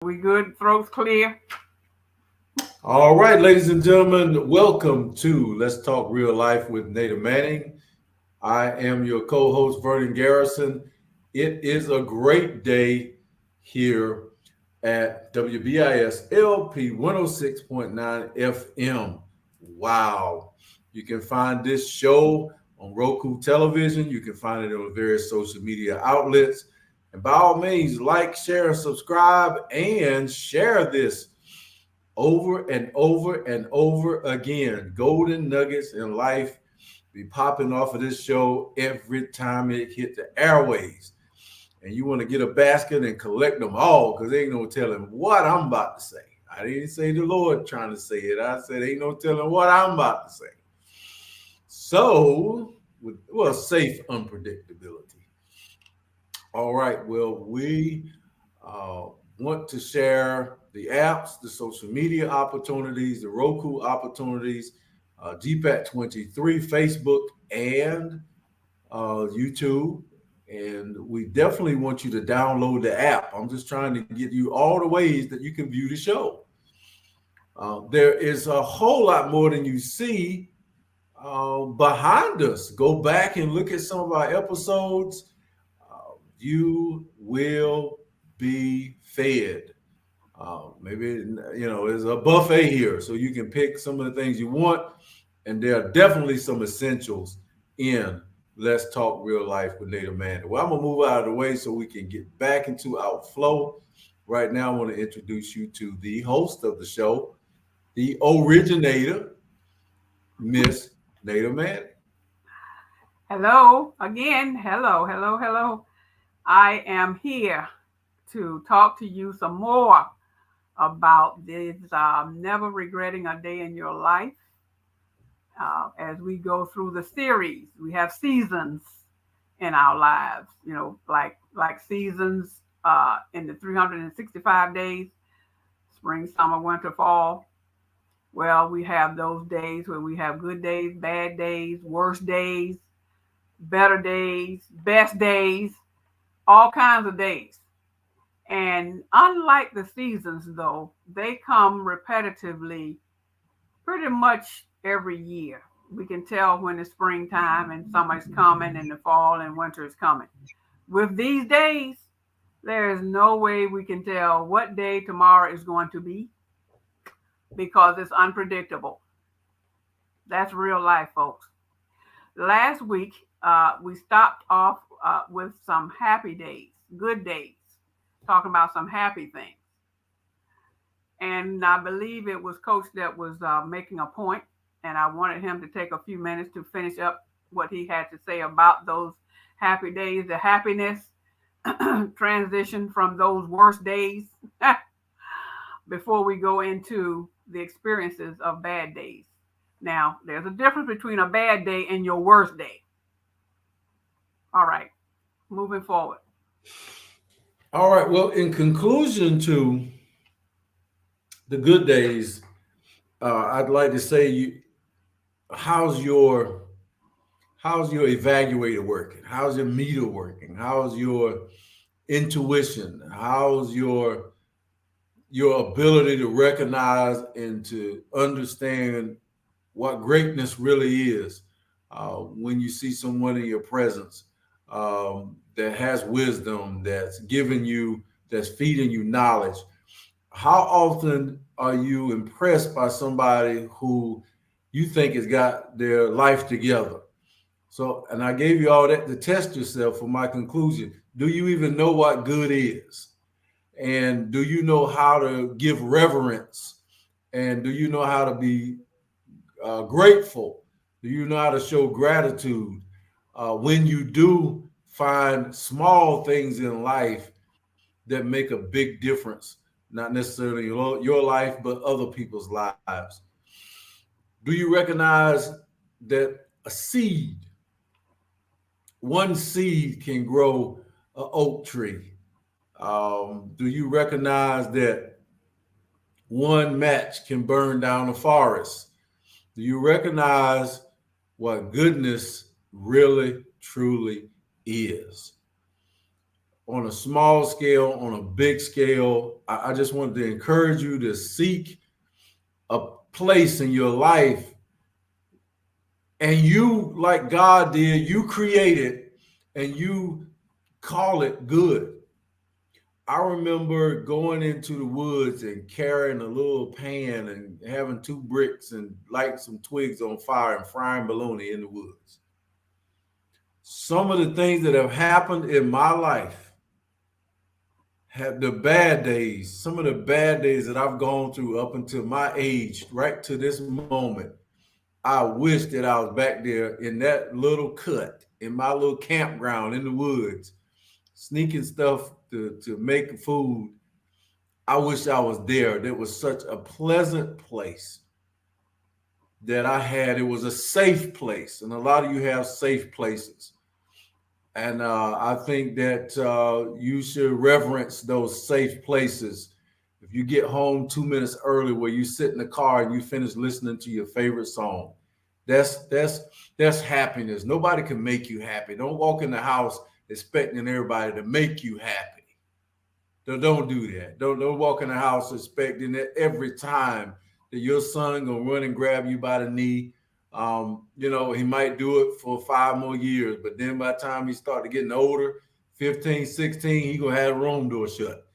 We good? Throats clear? All right, ladies and gentlemen, welcome to Let's Talk Real Life with Native Manning. I am your co host, Vernon Garrison. It is a great day here at WBIS LP 106.9 FM. Wow. You can find this show on Roku television, you can find it on various social media outlets. And by all means, like, share, and subscribe, and share this over and over and over again. Golden nuggets in life be popping off of this show every time it hit the airways. And you want to get a basket and collect them all because ain't no telling what I'm about to say. I didn't say the Lord trying to say it. I said ain't no telling what I'm about to say. So, safe unpredictability. All right. Well, we uh, want to share the apps, the social media opportunities, the Roku opportunities, GPAT 23, Facebook, and YouTube. And we definitely want you to download the app. I'm just trying to get you all the ways that you can view the show. There is a whole lot more than you see behind us. Go back and look at some of our episodes. You will be fed. Maybe there's a buffet here, so you can pick some of the things you want, and there are definitely some essentials in Let's Talk Real Life with Native Man. Well, I'm gonna move out of the way so we can get back into our flow. Right now, I want to introduce you to the host of the show, the originator, Miss Native Man. Hello again. Hello. I am here to talk to you some more about this never regretting a day in your life. As we go through the series, we have seasons in our lives. Like seasons in the 365 days: spring, summer, winter, fall. Well, we have those days where we have good days, bad days, worse days, better days, best days, all kinds of days. And unlike the seasons, though, they come repetitively pretty much every year. We can tell when it's springtime and summer's coming and the fall and winter is coming. With these days, there is no way we can tell what day tomorrow is going to be because it's unpredictable. That's real life, folks. Last week, we stopped off with some happy days, good days, talking about some happy things. And I believe it was Coach that was making a point, and I wanted him to take a few minutes to finish up what he had to say about those happy days, the happiness transition from those worst days before we go into the experiences of bad days. Now, there's a difference between a bad day and your worst day. All right, moving forward. All right. Well, in conclusion to the good days, I'd like to say, how's your how's your evaluator working? How's your meter working? How's your intuition? How's your ability to recognize and to understand what greatness really is when you see someone in your presence that has wisdom, that's feeding you knowledge. How often are you impressed by somebody who you think has got their life together? So, and I gave you all that to test yourself for my conclusion. Do you even know what good is? And do you know how to give reverence? And do you know how to be grateful? Do you know how to show gratitude when you do find small things in life that make a big difference? Not necessarily your life, but other people's lives. Do you recognize that a seed, one seed can grow an oak tree? Do you recognize that one match can burn down a forest? Do you recognize what goodness really, truly is? on a small scale, on a big scale. I just wanted to encourage you to seek a place in your life, and you, like God did, you create it and you call it good. I remember going into the woods and carrying a little pan and having two bricks and lighting some twigs on fire and frying bologna in the woods. Some of the things that have happened in my life have the bad days, some of the bad days that I've gone through up until my age, right to this moment. I wish that I was back there in that little cut in my little campground in the woods, sneaking stuff to make food. I wish I was there. It was such a pleasant place that I had. It was a safe place, and a lot of you have safe places. And I think that you should reverence those safe places. If you get home 2 minutes early, where you sit in the car and you finish listening to your favorite song, that's that's that's happiness. Nobody can make you happy. Don't walk in the house expecting everybody to make you happy. Don't do that. Don't walk in the house expecting that every time that your son gonna run and grab you by the knee. He might do it for 5 more years, but then by the time he start getting older, 15, 16, he gonna have the room door shut.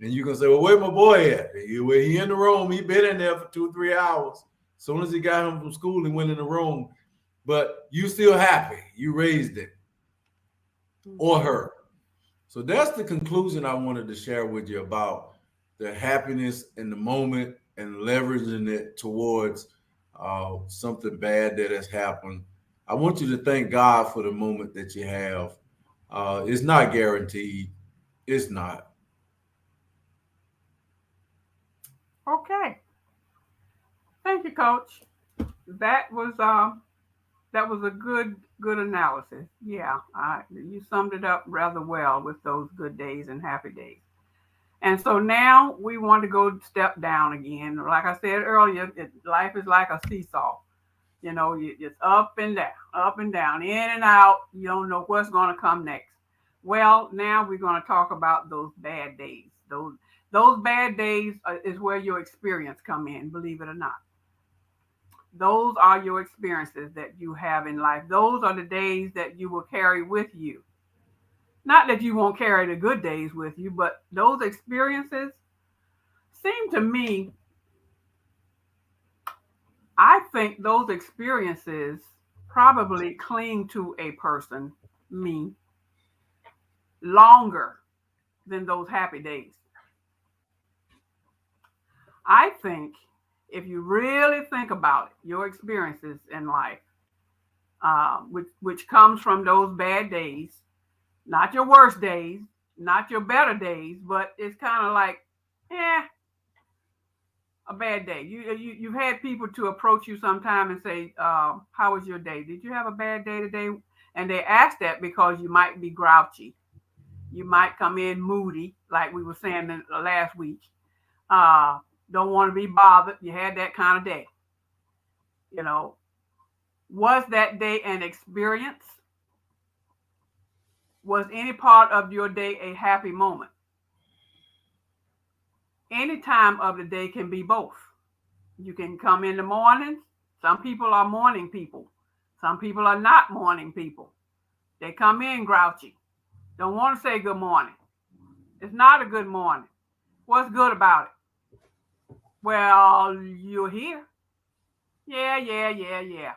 And you gonna say, well, where my boy at? Well, he in the room, he been in there for 2 or 3 hours. As soon as he got home from school, he went in the room. But you still happy. You raised it or her. So that's the conclusion I wanted to share with you about the happiness in the moment and leveraging it towards something bad that has happened. I want you to thank God for the moment that you have. It's not guaranteed. It's not. Okay. Thank you, Coach. That was a good analysis. Yeah, you summed it up rather well with those good days and happy days. And so now we want to go step down again. Like I said earlier, life is like a seesaw. It's up and down, in and out. You don't know what's going to come next. Well, now we're going to talk about those bad days. Those bad days is where your experience come in, believe it or not. Those are your experiences that you have in life. Those are the days that you will carry with you. Not that you won't carry the good days with you, but those experiences seem to me, I think those experiences probably cling to a person, me, longer than those happy days. I think if you really think about it, your experiences in life, which comes from those bad days, not your worst days, not your better days, but it's kind of like, eh, a bad day. You've had people to approach you sometime and say, "How was your day? Did you have a bad day today?" And they ask that because you might be grouchy, you might come in moody, like we were saying last week. Uh, don't want to be bothered. You had that kind of day. You know, was that day an experience? Was any part of your day a happy moment? Any time of the day can be both. You can come in the morning. Some people are morning people. Some people are not morning people. They come in grouchy. Don't want to say good morning. It's not a good morning. What's good about it? Well, you're here. Yeah.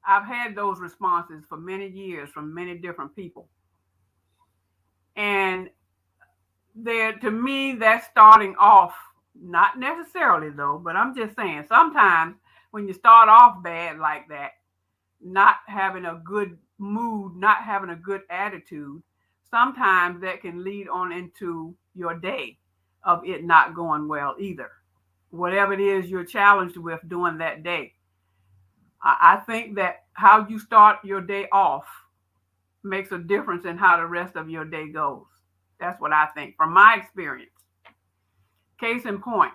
I've had those responses for many years from many different people. And there, to me, that's starting off, not necessarily though, but I'm just saying sometimes when you start off bad like that, not having a good mood, not having a good attitude, sometimes that can lead on into your day of it not going well either. Whatever it is you're challenged with during that day. I think that how you start your day off makes a difference in how the rest of your day goes. That's what I think from my experience. Case in point,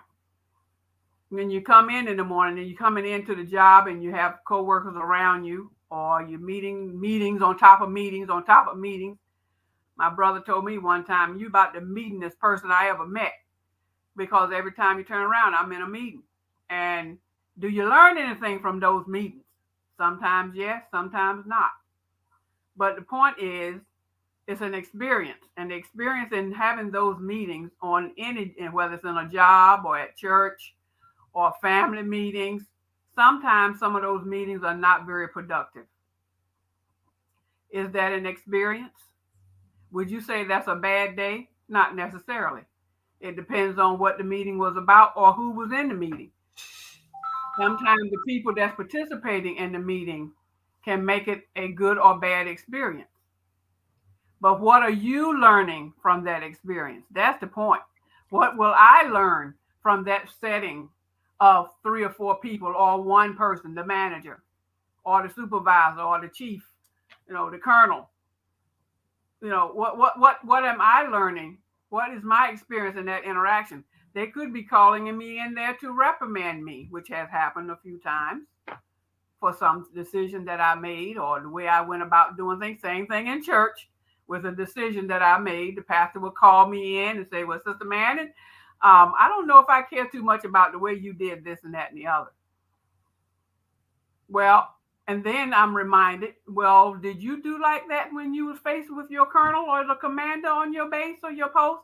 when you come in the morning and you're coming into the job and you have coworkers around you, or you're meetings on top of meetings on top of meetings, My brother told me one time, you about the meetingest person I ever met, because every time you turn around, I'm in a meeting. And do you learn anything from those meetings? Sometimes yes, sometimes not. But the point is, it's an experience, and the experience in having those meetings on any, whether it's in a job or at church or family meetings, sometimes some of those meetings are not very productive. Is that an experience? Would you say that's a bad day? Not necessarily. It depends on what the meeting was about or who was in the meeting. Sometimes the people that's participating in the meeting can make it a good or bad experience. But what are you learning from that experience? That's the point. What will I learn from that setting of 3 or 4 people, or one person, the manager or the supervisor or the chief, the colonel? What am I learning? What is my experience in that interaction? They could be calling me in there to reprimand me, which has happened a few times, for some decision that I made or the way I went about doing things. Same thing in church with a decision that I made. The pastor would call me in and say, well, Sister Manning, I don't know if I care too much about the way you did this and that and the other. Well, and then I'm reminded, well, did you do like that when you was faced with your colonel or the commander on your base or your post?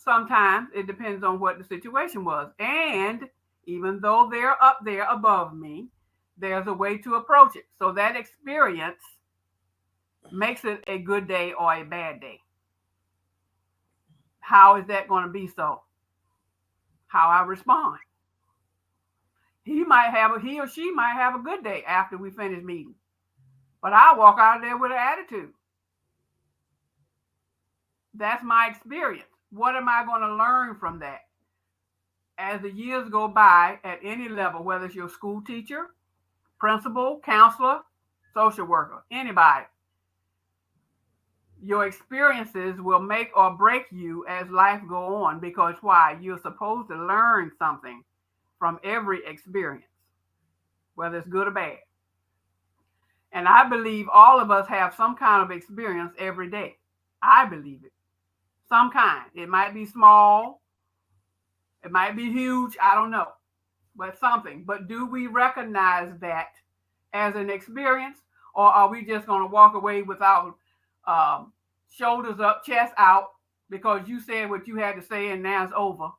Sometimes it depends on what the situation was. And even though they're up there above me, there's a way to approach it. So that experience makes it a good day or a bad day. How is that going to be so? How I respond. He or she might have a good day after we finish meeting, but I walk out of there with an attitude. That's my experience. What am I going to learn from that? As the years go by at any level, whether it's your school teacher, principal, counselor, social worker, anybody, your experiences will make or break you as life go on, because why? You're supposed to learn something from every experience, whether it's good or bad. And I believe all of us have some kind of experience every day. I believe it. Some kind. It might be small. It might be huge. I don't know. But something. But do we recognize that as an experience? Or are we just going to walk away without shoulders up, chest out, because you said what you had to say and now it's over?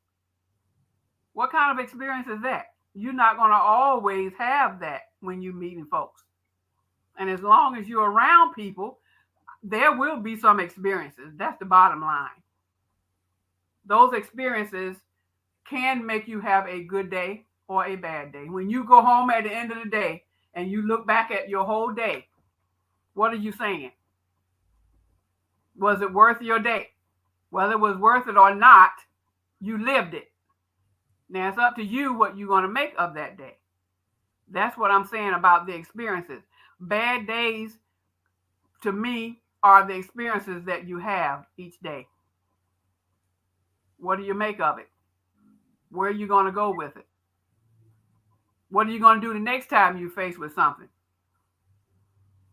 What kind of experience is that? You're not going to always have that when you're meeting folks. And as long as you're around people, there will be some experiences. That's the bottom line. Those experiences can make you have a good day or a bad day. When you go home at the end of the day and you look back at your whole day, what are you saying? Was it worth your day? Whether it was worth it or not, you lived it. Now it's up to you what you're going to make of that day. That's what I'm saying about the experiences. Bad days, to me, are the experiences that you have each day. What do you make of it? Where are you going to go with it? What are you going to do the next time you're faced with something?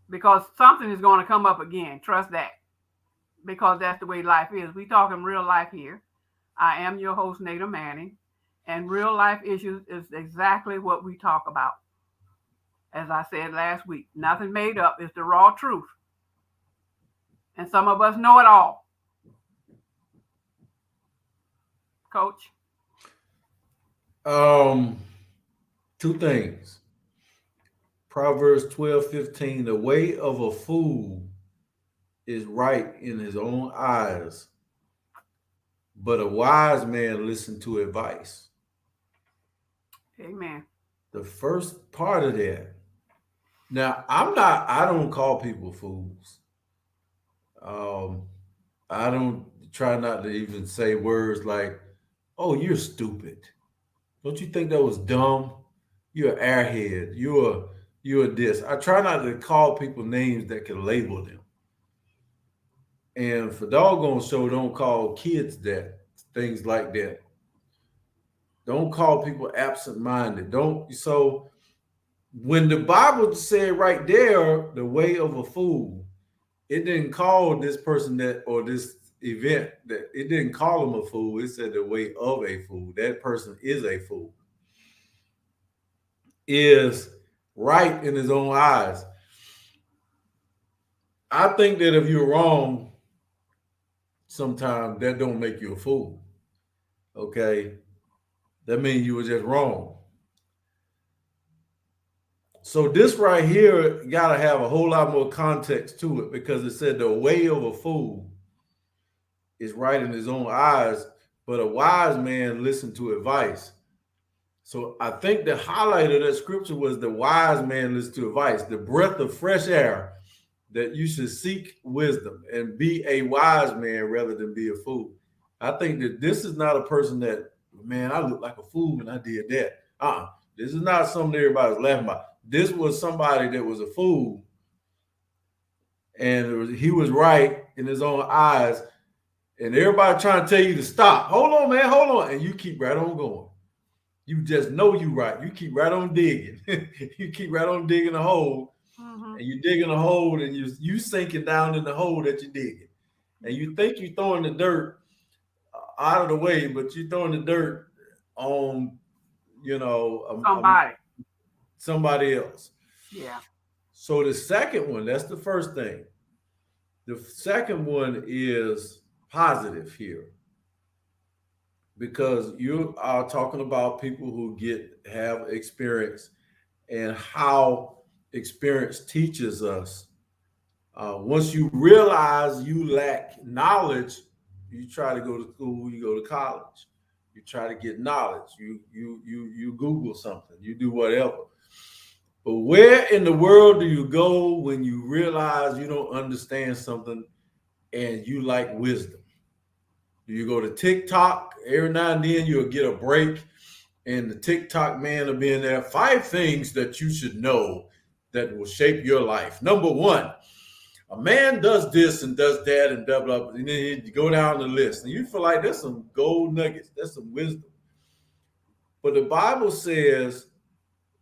Because something is going to come up again. Trust that. Because that's the way life is. We talking real life here. I am your host, Nada Manning. And real life issues is exactly what we talk about. As I said last week, nothing made up. It's the raw truth. And some of us know it all. Coach? Two things. Proverbs 12:15, the way of a fool is right in his own eyes, but a wise man listens to advice. Amen. The first part of that. Now, I don't call people fools. I don't try not to even say words like, oh, you're stupid. Don't you think that was dumb? You're an airhead. You're this. I try not to call people names that can label them. And for doggone show, don't call kids that, things like that. Don't call people absent-minded. Don't. So when the Bible said right there, the way of a fool, it didn't call this person that or this event that it didn't call him a fool. It said the way of a fool. That person is a fool. Is right in his own eyes. I think that if you're wrong, sometimes that don't make you a fool. Okay, that means you were just wrong. So this right here got to have a whole lot more context to it because it said the way of a fool is right in his own eyes, but a wise man listens to advice. So I think the highlight of that scripture was the wise man listens to advice, the breath of fresh air that you should seek wisdom and be a wise man rather than be a fool. I think that this is not a person that, man, I look like a fool when I did that. This is not something everybody's laughing about. This was somebody that was a fool, and he was right in his own eyes, and everybody trying to tell you to stop. Hold on, man, hold on, and you keep right on going. You just know you right. You keep right on digging. You keep right on digging a hole, and you're digging a hole, and you sinking down in the hole that you're digging, and you think you're throwing the dirt out of the way, but you're throwing the dirt on, somebody else. Yeah. So the second one, that's the first thing. The second one is positive here because you are talking about people who have experience and how experience teaches us. Once you realize you lack knowledge, you try to go to school, you go to college, you try to get knowledge, you Google something, you do whatever. But where in the world do you go when you realize you don't understand something and you like wisdom? Do you go to TikTok? Every now and then you'll get a break, and the TikTok man will be in there. 5 things that you should know that will shape your life. Number 1, a man does this and does that and blah, blah, blah. And then you go down the list, and you feel like there's some gold nuggets, there's some wisdom. But the Bible says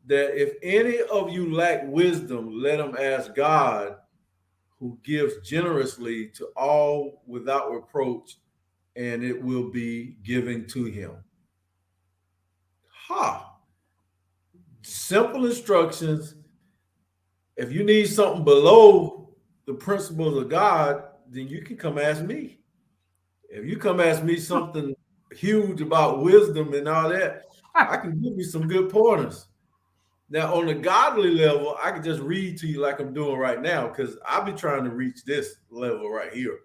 that if any of you lack wisdom, let him ask God, who gives generously to all without reproach, and it will be given to him. Simple instructions. If you need something below the principles of God, then you can come ask me. If you come ask me something huge about wisdom and all that, I can give you some good pointers. Now, on the godly level, I can just read to you like I'm doing right now because I'll be trying to reach this level right here.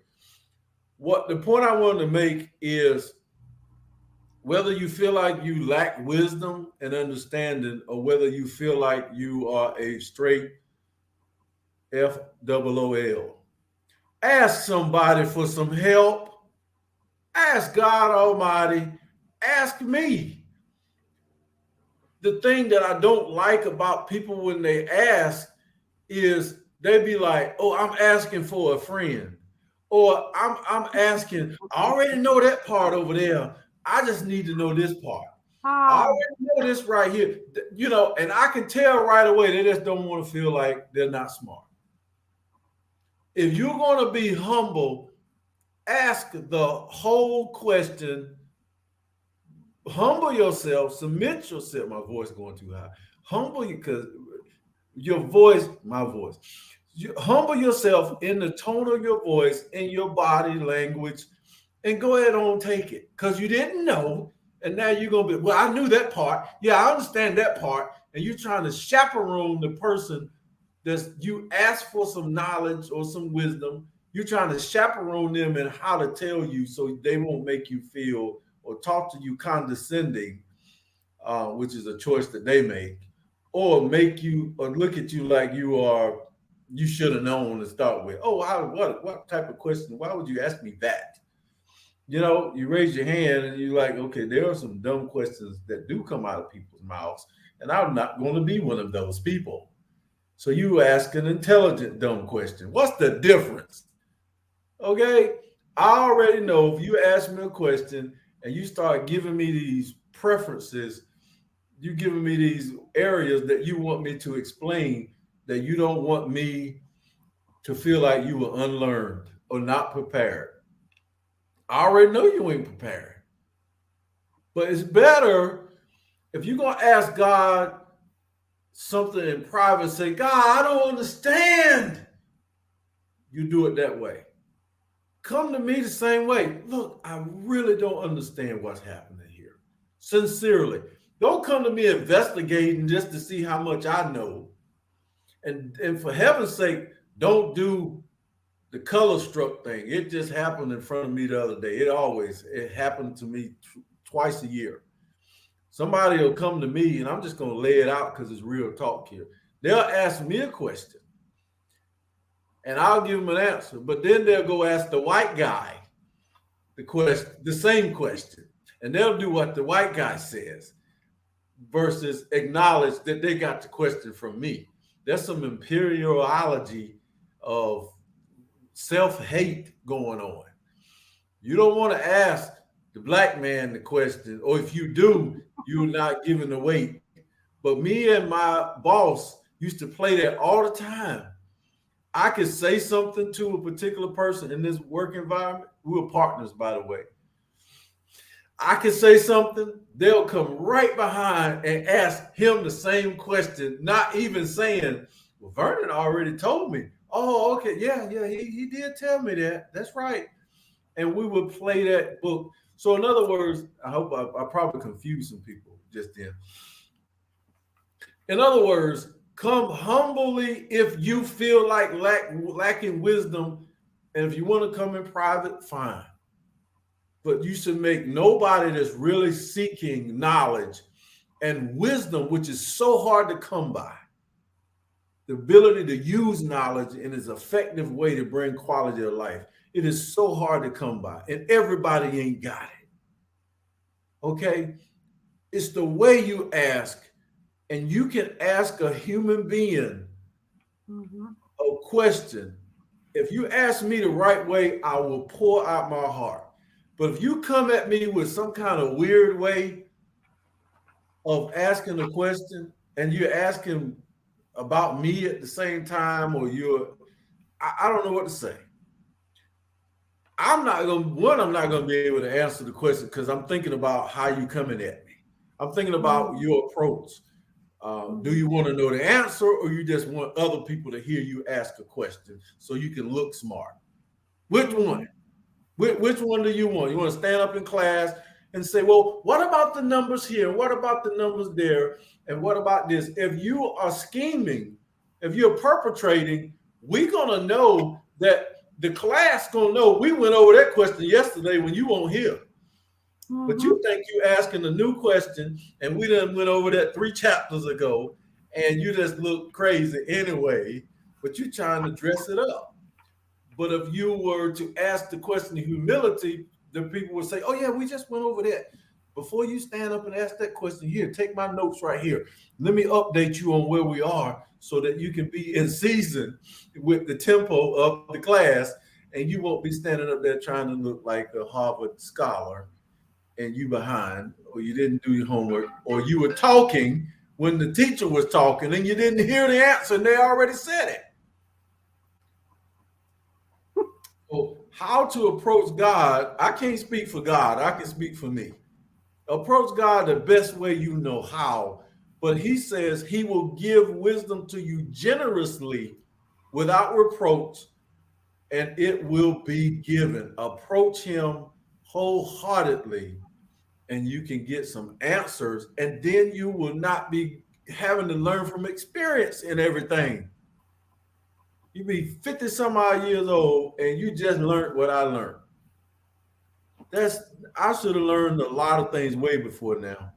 What the point I wanted to make is whether you feel like you lack wisdom and understanding or whether you feel like you are a straight FOOL, ask somebody for some help. Ask God Almighty. Ask me. The thing that I don't like about people when they ask is they be like, oh, I'm asking for a friend. Or I'm asking, I already know that part over there. I just need to know this part. I already know this right here. And I can tell right away they just don't want to feel like they're not smart. If you're going to be humble, ask the whole question. Humble yourself, submit yourself. My voice going too high. Humble you because your voice, my voice. You humble yourself in the tone of your voice, in your body language, and go ahead on take it. Because you didn't know, and now you're gonna be, well, I knew that part. Yeah, I understand that part. And you're trying to chaperone the person that you ask for some knowledge or some wisdom. You're trying to chaperone them and how to tell you so they won't make you feel or talk to you condescending, which is a choice that they make, or make you or look at you like you should have known to start with. Oh, what type of question? Why would you ask me that? You raise your hand and you're like, okay, there are some dumb questions that do come out of people's mouths, and I'm not going to be one of those people. So you ask an intelligent dumb question. What's the difference? Okay, I already know if you ask me a question and you start giving me these preferences, you giving me these areas that you want me to explain that you don't want me to feel like you were unlearned or not prepared. I already know you ain't prepared. But it's better if you're going to ask God something in private, say, God, I don't understand. You do it that way. Come to me the same way. Look, I really don't understand what's happening here. Sincerely. Don't come to me investigating just to see how much I know. And for heaven's sake, don't do the color struck thing. It just happened in front of me the other day. It happened to me twice a year. Somebody will come to me, and I'm just going to lay it out because it's real talk here. They'll ask me a question, and I'll give them an answer. But then they'll go ask the white guy the same question, and they'll do what the white guy says versus acknowledge that they got the question from me. There's some imperiology of self-hate going on. You don't want to ask the black man the question, or if you do, you're not giving the weight. But me and my boss used to play that all the time. I could say something to a particular person in this work environment. We were partners, by the way. I could say something, they'll come right behind and ask him the same question, not even saying, well, Vernon already told me. Oh, okay. Yeah, he did tell me that. That's right. And we would play that book. So in other words, I hope I probably confused some people just then. In other words, come humbly if you feel like lacking wisdom. And if you want to come in private, fine. But you should make nobody that's really seeking knowledge and wisdom, which is so hard to come by. The ability to use knowledge in its effective way to bring quality of life. It is so hard to come by, and everybody ain't got it. Okay? It's the way you ask, and you can ask a human being a question. If you ask me the right way, I will pour out my heart. But if you come at me with some kind of weird way of asking a question, and you're asking about me at the same time, or I don't know what to say. I'm not gonna be able to answer the question because I'm thinking about how you coming at me. I'm thinking about your approach. Do you want to know the answer, or you just want other people to hear you ask a question so you can look smart? Which one? Which one do you want? You want to stand up in class and say, well, what about the numbers here? What about the numbers there? And what about this? If you are scheming, if you're perpetrating, we're going to know that the class going to know we went over that question yesterday when you weren't here. But you think you asking a new question, and we done went over that 3 chapters ago, and you just look crazy anyway, but you're trying to dress it up. But if you were to ask the question of humility, the people would say, oh, yeah, we just went over that. Before you stand up and ask that question, here, take my notes right here. Let me update you on where we are so that you can be in season with the tempo of the class, and you won't be standing up there trying to look like a Harvard scholar and you behind, or you didn't do your homework, or you were talking when the teacher was talking and you didn't hear the answer and they already said it. So how to approach God, I can't speak for God. I can speak for me. Approach God the best way you know how. But he says he will give wisdom to you generously without reproach, and it will be given. Approach him wholeheartedly, and you can get some answers. And then you will not be having to learn from experience in everything. You be 50 some odd years old and you just learned what I learned. I should have learned a lot of things way before now.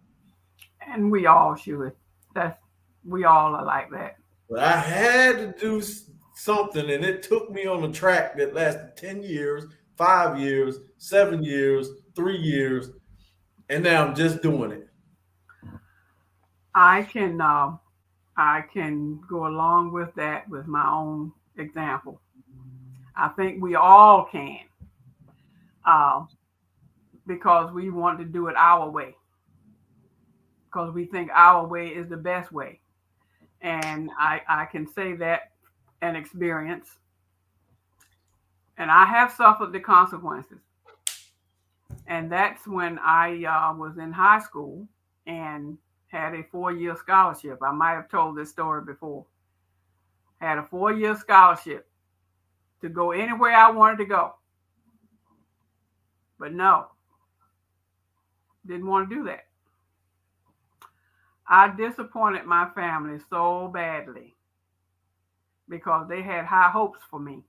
And we all should. We all are like that. But I had to do something, and it took me on a track that lasted 10 years, 5 years, 7 years, 3 years, and now I'm just doing it. I can go along with that with my own example. I think we all can, because we want to do it our way, because we think our way is the best way. And I can say that an experience. And I have suffered the consequences. And that's when I was in high school and had a 4-year scholarship. I might have told this story before. Had a 4-year scholarship to go anywhere I wanted to go. But no, didn't want to do that. I disappointed my family so badly because they had high hopes for me.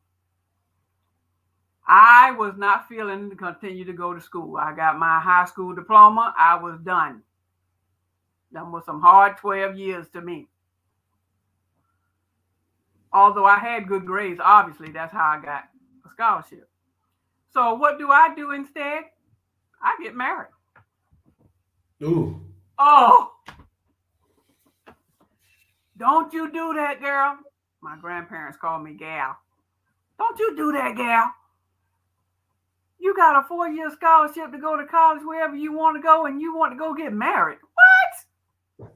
I was not feeling to continue to go to school. I got my high school diploma. I was done. That was some hard 12 years to me. Although I had good grades, obviously, that's how I got a scholarship. So what do I do instead? I get married. Ooh. Oh, don't you do that, girl. My grandparents called me gal. Don't you do that, gal. You got a 4-year scholarship to go to college wherever you want to go, and you want to go get married. What?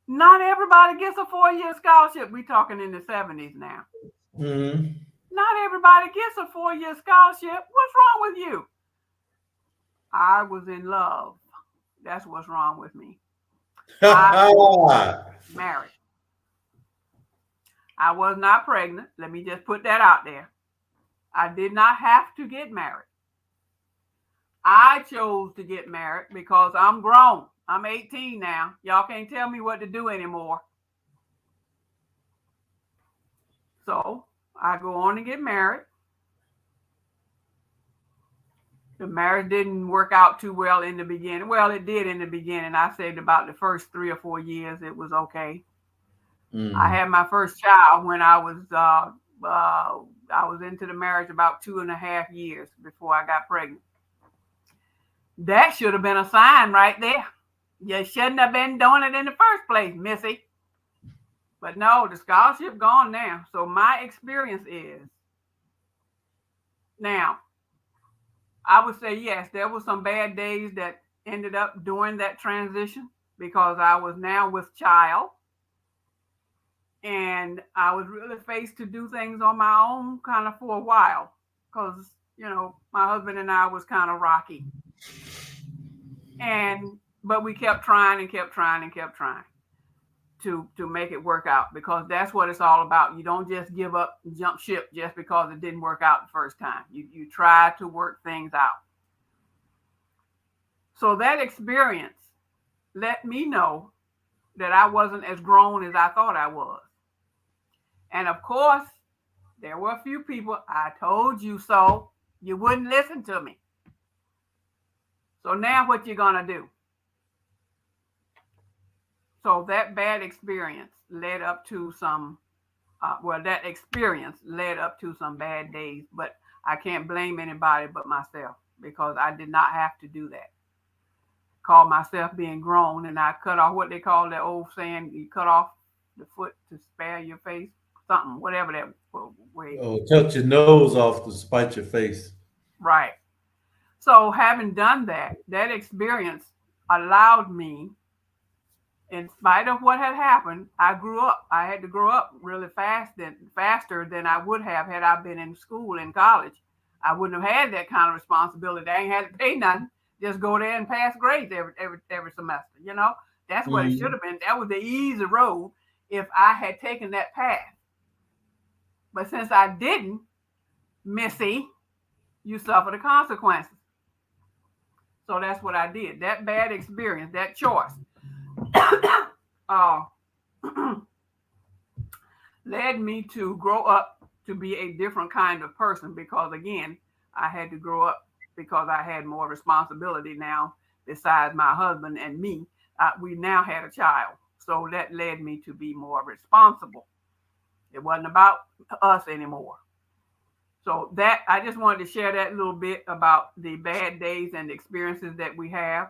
Not everybody gets a 4-year scholarship. We're talking in the 70s now. Mm-hmm. Not everybody gets a 4-year scholarship. What's wrong with you? I was in love. That's what's wrong with me. I was married. I was not pregnant. Let me just put that out there. I did not have to get married. I chose to get married because I'm grown. I'm 18 now. Y'all can't tell me what to do anymore. So I go on to get married. The marriage didn't work out too well in the beginning. Well, it did in the beginning. I said about the first 3 or 4 years, it was okay. I had my first child when I was into the marriage about 2.5 years before I got pregnant. That should have been a sign right there. You shouldn't have been doing it in the first place, Missy. But no, the scholarship gone now. So my experience is, now, I would say yes, there were some bad days that ended up during that transition because I was now with child. And I was really faced to do things on my own kind of for a while because, my husband and I was kind of rocky. But we kept trying and kept trying and kept trying to make it work out because that's what it's all about. You don't just give up and jump ship just because it didn't work out the first time. You try to work things out. So that experience let me know that I wasn't as grown as I thought I was. And of course, there were a few people, I told you so, you wouldn't listen to me. So now what you gonna do? So that bad experience led up to some, that experience led up to some bad days, but I can't blame anybody but myself because I did not have to do that. Call myself being grown and I cut off what they call that old saying, you cut off the foot to spare your face. Something, whatever that way. Oh, cut your nose off to spite your face. Right. So having done that, that experience allowed me, in spite of what had happened, I grew up. I had to grow up really faster than I would have had I been in school and college. I wouldn't have had that kind of responsibility. I ain't had to pay nothing. Just go there and pass grades every semester. That's what it should have been. That was the easy road if I had taken that path. But since I didn't, Missy, you suffer the consequences. So that's what I did. That bad experience, that choice, led me to grow up to be a different kind of person because, again, I had to grow up because I had more responsibility now besides my husband and me. We now had a child. So that led me to be more responsible. It wasn't about us anymore. So that I just wanted to share that little bit about the bad days and experiences that we have.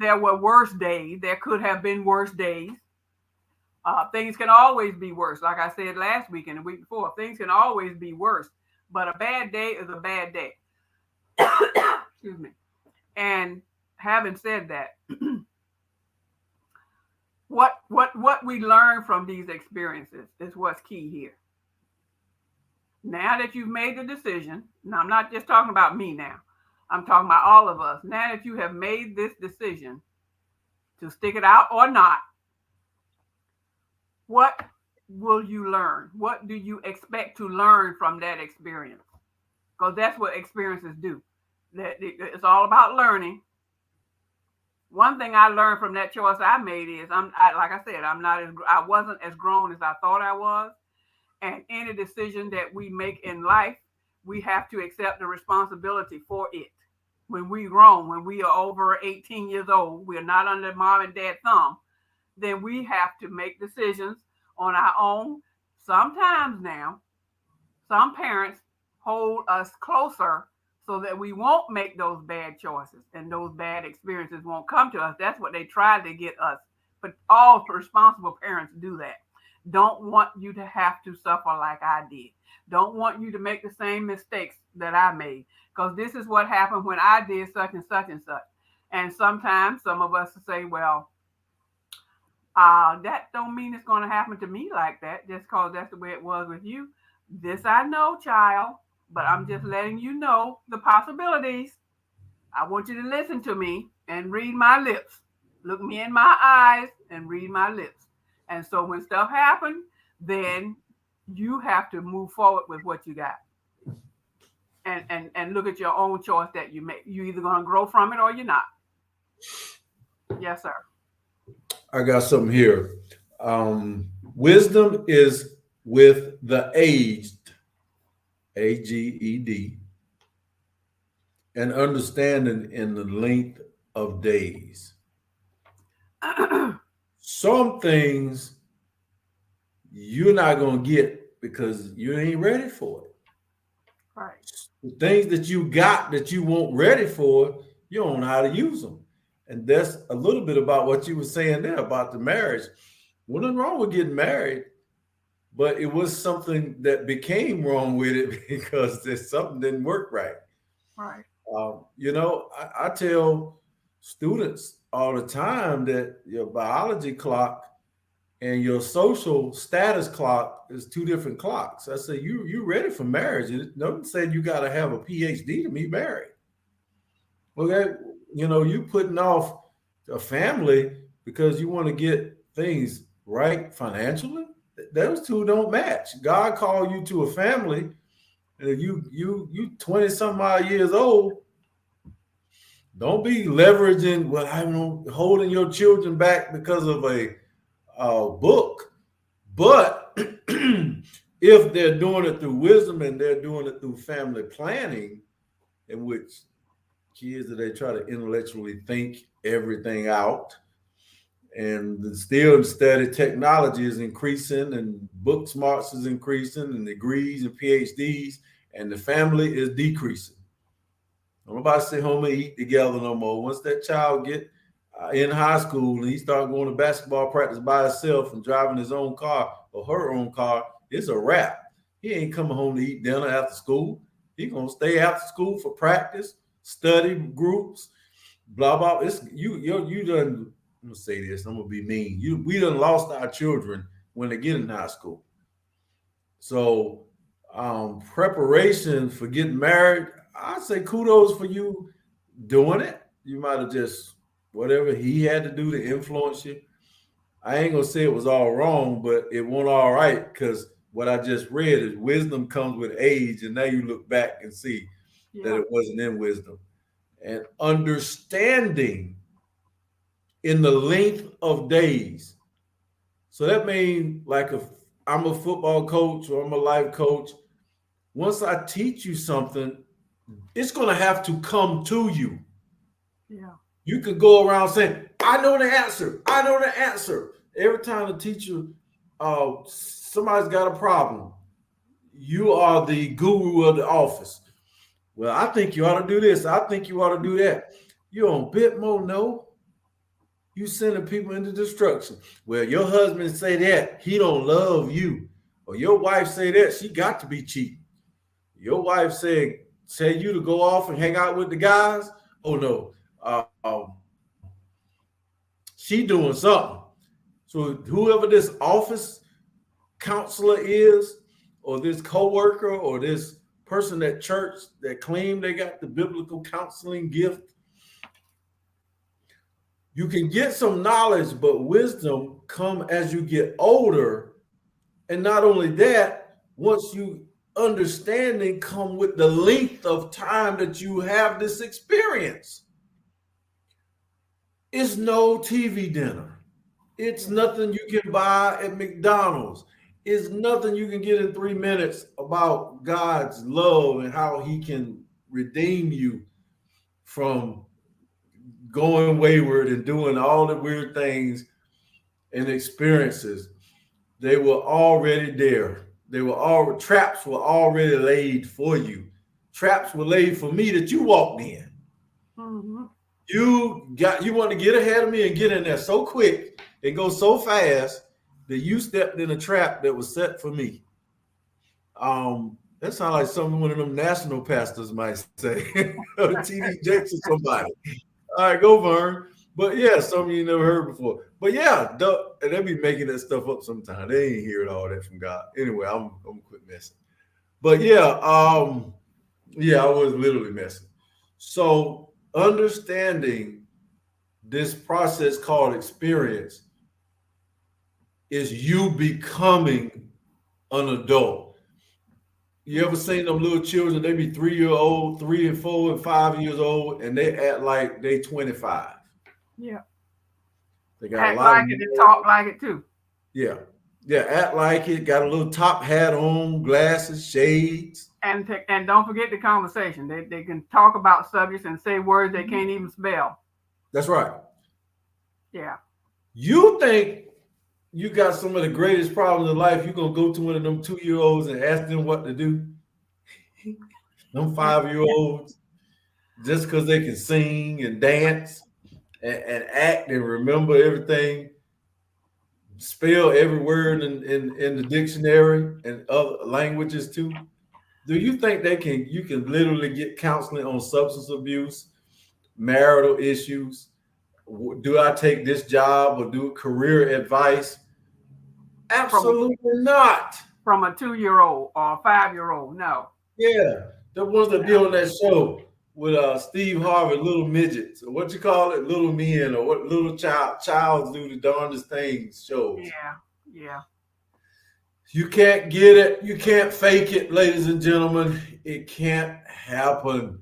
There were worse days. There could have been worse days. Things can always be worse. Like I said last week and the week before, things can always be worse. But a bad day is a bad day. Excuse me. And having said that, what we learn from these experiences is what's key here. Now that you've made the decision, now I'm not just talking about me now, I'm talking about all of us. Now that you have made this decision to stick it out or not, what will you learn? What do you expect to learn from that experience? Because that's what experiences do. It's all about learning. One thing I learned from that choice I made is like I said, I wasn't as grown as I thought I was. And any decision that we make in life, we have to accept the responsibility for it. When we grown, when we are over 18 years old, we are not under mom and dad thumb, then we have to make decisions on our own. Sometimes now, some parents hold us closer so that we won't make those bad choices and those bad experiences won't come to us. That's what they try to get us. But all responsible parents do that. Don't want you to have to suffer like I did. Don't want you to make the same mistakes that I made. Because this is what happened when I did such and such and such. And sometimes some of us say, well, that don't mean it's going to happen to me like that just because that's the way it was with you. This I know, child, but I'm just letting you know the possibilities. I want you to listen to me and read my lips. Look me in my eyes and read my lips. And so when stuff happens, then you have to move forward with what you got. And look at your own choice that you make. You're either going to grow from it or you're not. Yes, sir. I got something here. Wisdom is with the aged, AGED, and understanding in the length of days. Some things you're not going to get because you ain't ready for it. Right. The things that you got that you weren't ready for, you don't know how to use them. And that's a little bit about what you were saying there about the marriage. Wasn't wrong with getting married, but it was something that became wrong with it because there's something didn't work right. Right. I tell students all the time that your biology clock and your social status clock is two different clocks. I say you ready for marriage. It doesn't say you got to have a PhD to be married. Okay, you putting off a family because you want to get things right financially. Those two don't match. God called you to a family, and if you 20 some odd years old, don't be leveraging holding your children back because of a book. But if they're doing it through wisdom and they're doing it through family planning, in which kids that they try to intellectually think everything out, and still steady technology is increasing and book smarts is increasing and degrees and PhDs, and the family is decreasing. Nobody stay home and eat together no more. Once that child get in high school and he start going to basketball practice by himself and driving his own car or her own car, it's a wrap. He ain't coming home to eat dinner after school. He gonna stay after school for practice, study groups, blah blah. It's you done. I'm gonna say this. I'm gonna be mean. We done lost our children when they get in high school. So preparation for getting married, I say kudos for you doing it. You might have just whatever he had to do to influence you. I ain't gonna say it was all wrong, but it went all right because what I just read is wisdom comes with age, and now you look back and see that it wasn't in wisdom. And understanding in the length of days. So that means like if I'm a football coach or I'm a life coach, once I teach you something, it's going to have to come to you. Yeah. You could go around saying, I know the answer. I know the answer. Every time the teacher, somebody's got a problem, you are the guru of the office. Well, I think you ought to do this. I think you ought to do that. You on bit more no. You sending people into destruction. Well, your husband say that he don't love you, or your wife say that she got to be cheap. Your wife say you to go off and hang out with the guys. Oh no, she doing something. So whoever this office counselor is, or this coworker or this person at church that claim they got the biblical counseling gift. You can get some knowledge, but wisdom come as you get older. And not only that, once you understanding come with the length of time that you have this experience. It's no TV dinner. It's nothing you can buy at McDonald's. It's nothing you can get in 3 minutes about God's love and how he can redeem you from going wayward and doing all the weird things and experiences. They were already there. Traps were already laid for you. Traps were laid for me that you walked in. Mm-hmm. You want to get ahead of me and get in there so quick and go so fast that you stepped in a trap that was set for me. That sounds like something one of them national pastors might say, or T.D. Jakes or somebody. All right, go Vern. But yeah, something you never heard before. But yeah, and they be making that stuff up sometimes. They ain't hearing all that from God. Anyway, I'm gonna quit messing. But yeah, I was literally messing. So understanding this process called experience is you becoming an adult. You ever seen them little children? They be 3-year-old, 3 and 4 and 5 years old, and they act like they 25. Yeah. They got act a lot like it and talk like it too. Yeah. Act like it. Got a little top hat on, glasses, shades. And don't forget the conversation. They can talk about subjects and say words they can't even spell. That's right. Yeah. You think you got some of the greatest problems in life, you're going to go to one of them 2-year-olds and ask them what to do? Them 5-year-olds, just because they can sing and dance and act and remember everything, spell every word in the dictionary and other languages too. Do you think you can literally get counseling on substance abuse, marital issues? Do I take this job or do career advice? Absolutely not. From a 2-year-old or a 5-year-old, no. Yeah, the ones that be on that show with Steve Harvey, Little Midgets, or what you call it, Little Men, or what Little Childs do the darndest things shows. Yeah. You can't get it. You can't fake it, ladies and gentlemen. It can't happen.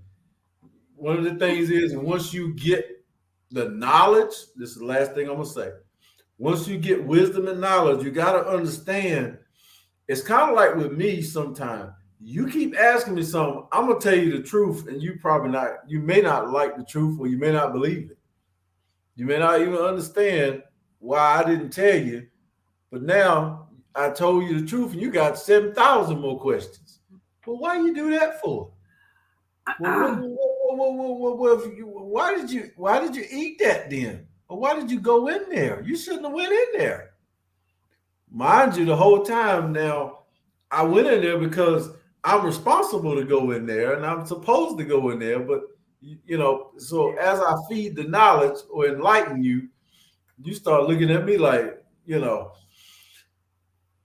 One of the things is once you get the knowledge, this is the last thing I'm going to say. Once you get wisdom and knowledge, you got to understand. It's kind of like with me sometimes. You keep asking me something, I'm going to tell you the truth, and you may not like the truth, or you may not believe it. You may not even understand why I didn't tell you, but now I told you the truth, and you got 7,000 more questions. Well, why you do that for? Why did you eat that then? Or why did you go in there? You shouldn't have went in there. Mind you, the whole time now, I went in there because I'm responsible to go in there, and I'm supposed to go in there. But so as I feed the knowledge or enlighten you, you start looking at me like,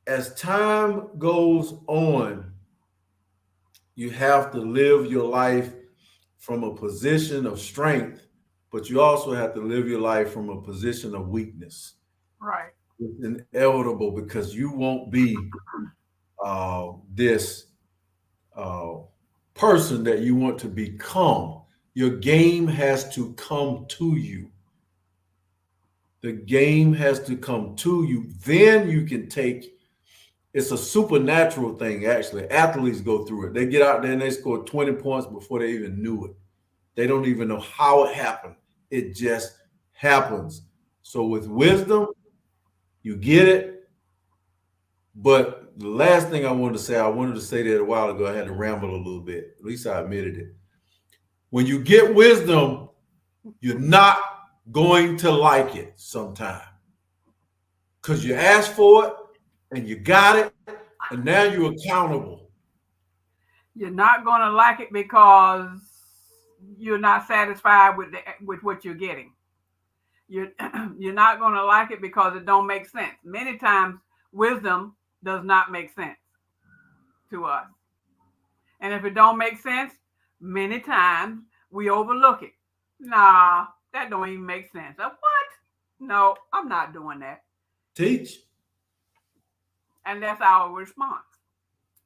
as time goes on, you have to live your life from a position of strength, but you also have to live your life from a position of weakness. Right. It's inevitable because you won't be this person that you want to become. Your game has to come to you. The game has to come to you. Then you can it's a supernatural thing, actually. Athletes go through it. They get out there and they score 20 points before they even knew it. They don't even know how it happened. It just happens. So with wisdom, you get it. But the last thing I wanted to say that a while ago. I had to ramble a little bit. At least I admitted it. When you get wisdom, you're not going to like it sometime. Because you asked for it and you got it, and now you're accountable. You're not going to like it because you're not satisfied with what you're getting. You're not going to like it because it don't make sense. Many times, wisdom does not make sense. to us. And if it don't make sense, many times we overlook it. Nah, that don't even make sense. What? No, I'm not doing that. Teach. And that's our response.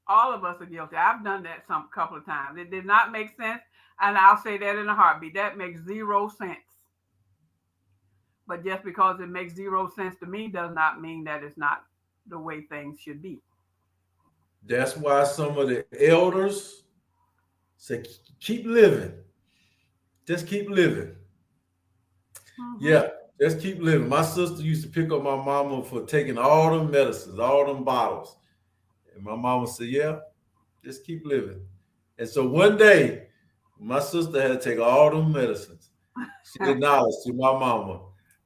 All of us are guilty. I've done that some couple of times. It did not make sense, and I'll say that in a heartbeat. That makes 0 sense. But just because it makes 0 sense to me does not mean that it's not the way things should be. That's why some of the elders say, keep living. Just keep living. Mm-hmm. Yeah, just keep living. My sister used to pick up my mama for taking all them medicines, all them bottles. And my mama said, yeah, just keep living. And so one day, my sister had to take all them medicines. She acknowledged to my mama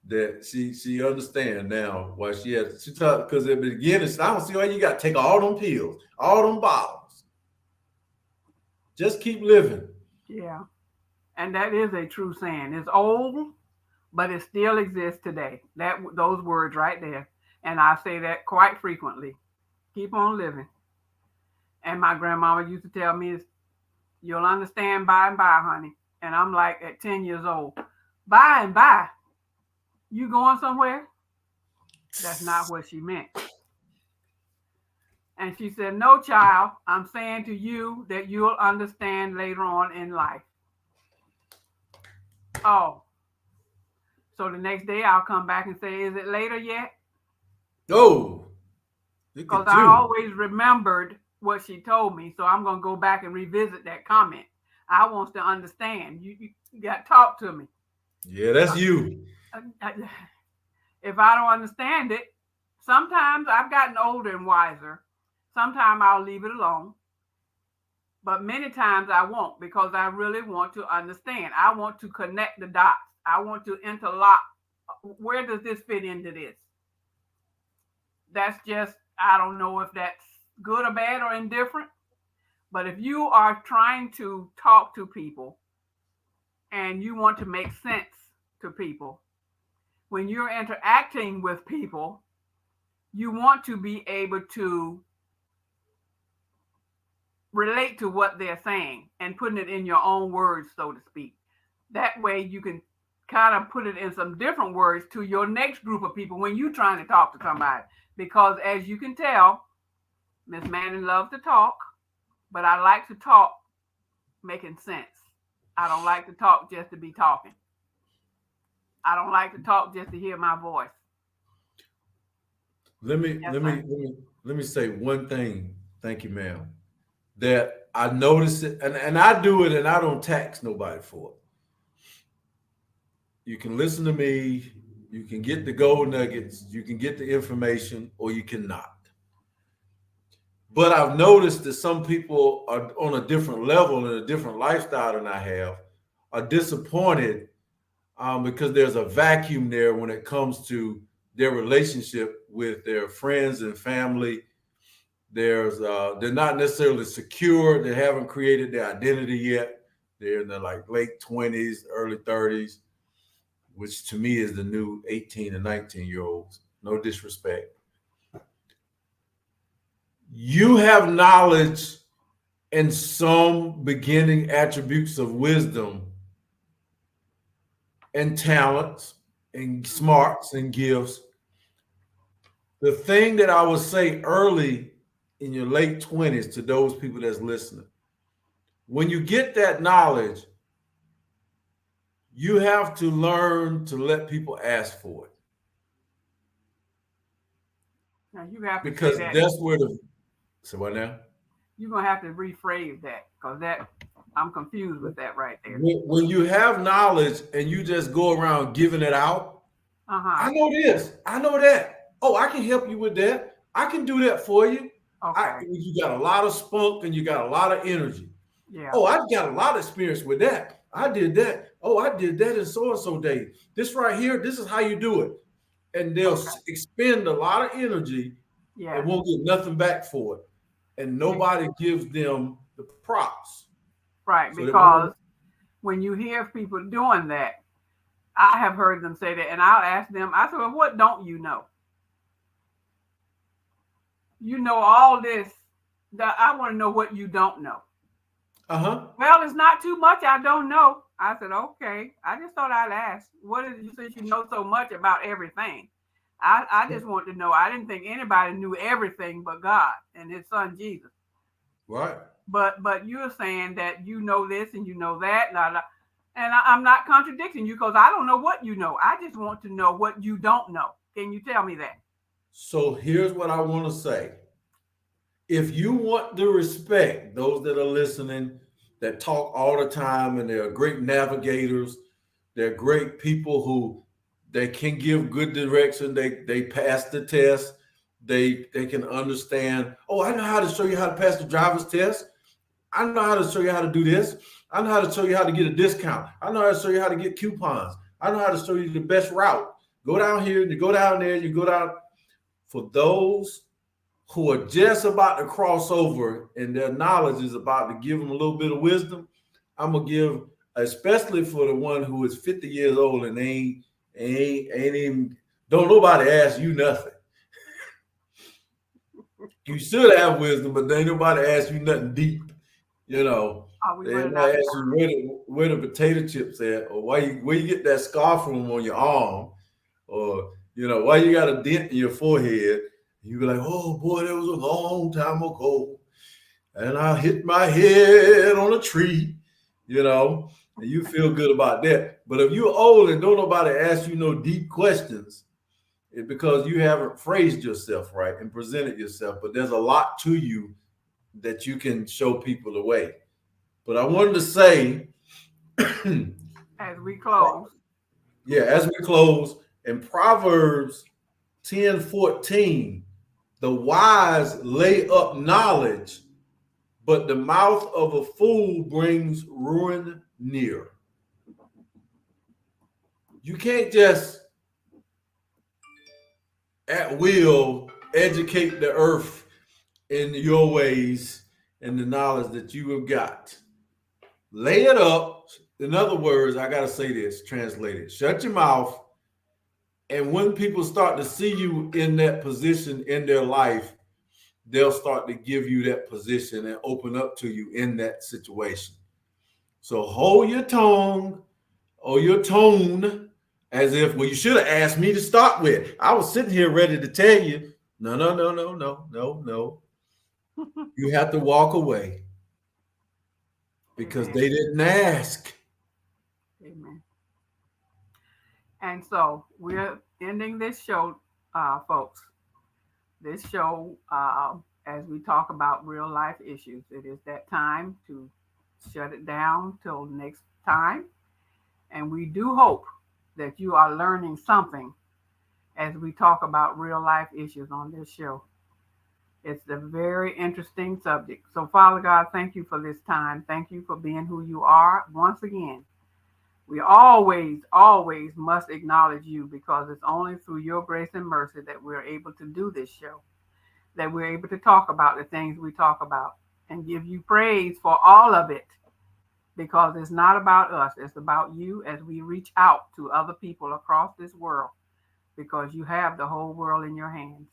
that she understand now why she had she thought because at the beginning, I don't see why you got to take all them pills, all them bottles. Just keep living. Yeah. And that is a true saying. It's old, but it still exists today. Those words right there. And I say that quite frequently. Keep on living. And my grandmama used to tell me, you'll understand by and by, honey. And I'm like at 10 years old. By and by. You going somewhere? That's not what she meant. And she said, no, child, I'm saying to you that you'll understand later on in life. Oh, so the next day I'll come back and say, is it later yet? Oh, because I always remembered what she told me. So I'm going to go back and revisit that comment. I want to understand. You got to talk to me. Yeah, that's you. If I don't understand it, sometimes I've gotten older and wiser. Sometimes I'll leave it alone. But many times I won't because I really want to understand. I want to connect the dots. I want to interlock. Where does this fit into this? That's just, I don't know if that's good or bad or indifferent. But if you are trying to talk to people and you want to make sense to people, when you're interacting with people, you want to be able to relate to what they're saying and putting it in your own words, so to speak. That way you can kind of put it in some different words to your next group of people when you're trying to talk to somebody. Because as you can tell, Miss Manning loves to talk, but I like to talk making sense. I don't like to talk just to be talking. I don't like to talk just to hear my voice. Let me say one thing. Thank you, ma'am. That I notice it, and I do it, and I don't tax nobody for it. You can listen to me, you can get the gold nuggets, you can get the information, or you cannot. But I've noticed that some people are on a different level and a different lifestyle than I have, are disappointed because there's a vacuum there when it comes to their relationship with their friends and family. They're not necessarily secure. They haven't created their identity yet. They're in their like late 20s, early 30s, which to me is the new 18 and 19-year-olds. No disrespect. You have knowledge and some beginning attributes of wisdom and talents and smarts and gifts. The thing that I would say early in your late 20s to those people that's listening, when you get that knowledge, you have to learn to let people ask for it. Now you have to because say that. That's where the so what now? You're gonna have to rephrase that because that I'm confused with that right there. When you have knowledge and you just go around giving it out, I know this, I know that. Oh, I can help you with that. I can do that for you. Okay. You got a lot of spunk and you got a lot of energy. Yeah. Oh, I've got a lot of experience with that. I did that. Oh, I did that in so and so day. This right here, this is how you do it. And they'll expend a lot of energy and won't get nothing back for it. And nobody gives them the props. Right, so because when you hear people doing that, I have heard them say that, and I'll ask them, I said, well, what don't you know? You know all this I want to know what you don't know. Uh-huh. Well, it's not too much I don't know. I said, okay. I just thought I'd ask. What is you since you know so much about everything? I just want to know. I didn't think anybody knew everything but God and his son Jesus. Right. But you're saying that you know this and you know that, and I'm not contradicting you because I don't know what you know. I just want to know what you don't know. Can you tell me that? So here's what I want to say. If you want to respect those that are listening that talk all the time and they're great navigators, they're great people who they can give good direction, they pass the test, they can understand, oh, I know how to show you how to pass the driver's test. I know how to show you how to do this. I know how to show you how to get a discount. I know how to show you how to get coupons. I know how to show you the best route. Go down here, you go down there, you go down. For those who are just about to cross over and their knowledge is about to give them a little bit of wisdom, I'm gonna give, especially for the one who is 50 years old and ain't even, don't nobody ask you nothing. You should have wisdom, but ain't nobody ask you nothing deep. You know, they might ask you where the potato chips at, or where you get that scar from on your arm, or why you got a dent in your forehead. You be like, oh boy, that was a long time ago, and I hit my head on a tree, and you feel good about that. But if you're old and don't nobody ask you no deep questions, it's because you haven't phrased yourself right and presented yourself. But there's a lot to you that you can show people the way. But I wanted to say, as we close. Yeah, as we close, in Proverbs 10:14, the wise lay up knowledge, but the mouth of a fool brings ruin near. You can't just at will educate the earth in your ways and the knowledge that you have got. Lay it up. In other words, I got to say this, translate it. Shut your mouth. And when people start to see you in that position in their life, they'll start to give you that position and open up to you in that situation. So hold your tongue or your tone as if, well, you should have asked me to start with. I was sitting here ready to tell you, no. You have to walk away because they didn't ask. Amen. And so we're ending this show, folks. This show, as we talk about real life issues, it is that time to shut it down till next time. And we do hope that you are learning something as we talk about real life issues on this show. It's a very interesting subject. So, Father God, thank you for this time. Thank you for being who you are once again. We always must acknowledge you because it's only through your grace and mercy that we're able to do this show, that we're able to talk about the things we talk about and give you praise for all of it because it's not about us. It's about you as we reach out to other people across this world because you have the whole world in your hands.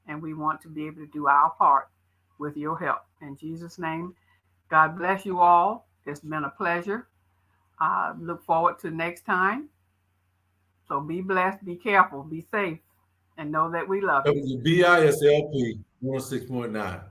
And we want to be able to do our part with your help. In Jesus' name, God bless you all. It's been a pleasure. Look forward to next time. So be blessed, be careful, be safe, and know that we love you. That was the BISLP 106.9.